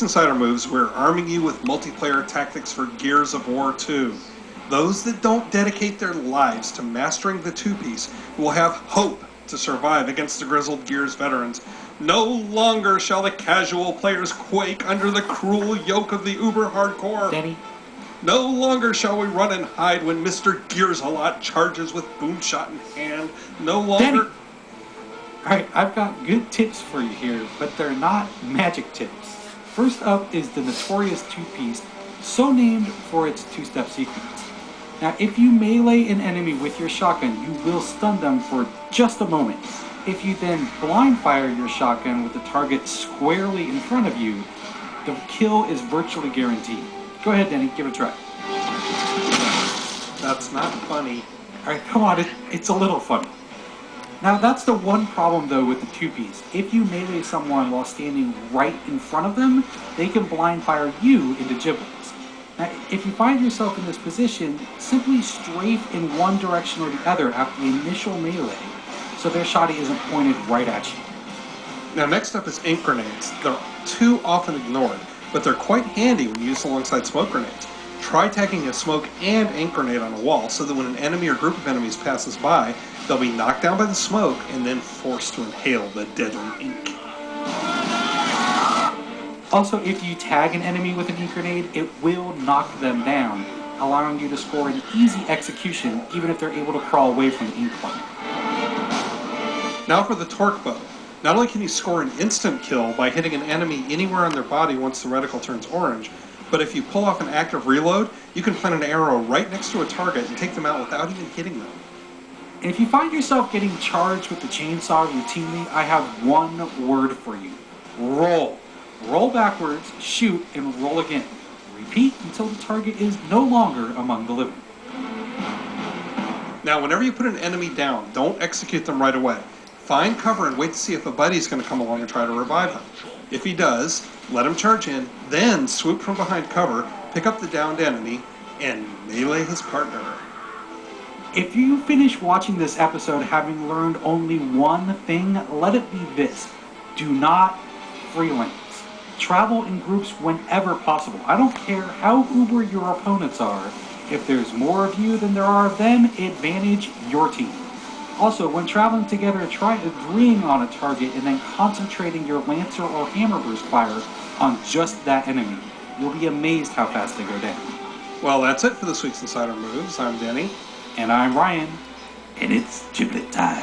Insider Moves, we're arming you with multiplayer tactics for Gears of War 2. Those that don't dedicate their lives to mastering the two-piece will have hope to survive against the grizzled Gears veterans. No longer shall the casual players quake under the cruel yoke of the uber hardcore. Denny? No longer shall we run and hide when Mr. Gears-a-lot charges with boomshot in hand. No longer... Denny! Alright, I've got good tips for you here, but they're not magic tips. First up is the notorious two-piece, so named for its two-step sequence. Now, if you melee an enemy with your shotgun, you will stun them for just a moment. If you then blind fire your shotgun with the target squarely in front of you, the kill is virtually guaranteed. Go ahead, Denny, give it a try. That's not funny. Alright, come on, it's a little funny. Now, that's the one problem, though, with the two-piece. If you melee someone while standing right in front of them, they can blind fire you into giblets. Now, if you find yourself in this position, simply strafe in one direction or the other after the initial melee, so their shotty isn't pointed right at you. Now, next up is ink grenades. They're too often ignored, but they're quite handy when used alongside smoke grenades. Try tagging a smoke and ink grenade on a wall so that when an enemy or group of enemies passes by, they'll be knocked down by the smoke and then forced to inhale the deadly ink. Also, if you tag an enemy with an ink grenade, it will knock them down, allowing you to score an easy execution even if they're able to crawl away from the ink plant. Now for the torque bow. Not only can you score an instant kill by hitting an enemy anywhere on their body once the reticle turns orange, but if you pull off an active reload, you can plant an arrow right next to a target and take them out without even hitting them. And if you find yourself getting charged with the chainsaw routinely, I have one word for you. Roll. Roll backwards, shoot, and roll again. Repeat until the target is no longer among the living. Now, whenever you put an enemy down, don't execute them right away. Find cover and wait to see if a buddy's going to come along and try to revive him. If he does, let him charge in, then swoop from behind cover, pick up the downed enemy, and melee his partner. If you finish watching this episode having learned only one thing, let it be this. Do not freelance. Travel in groups whenever possible. I don't care how uber your opponents are. If there's more of you than there are of them, advantage your team. Also, when traveling together, try agreeing on a target and then concentrating your Lancer or Hammerburst fire on just that enemy. You'll be amazed how fast they go down. Well, that's it for this week's Insider Moves. I'm Denny. And I'm Ryan. And it's giblet time.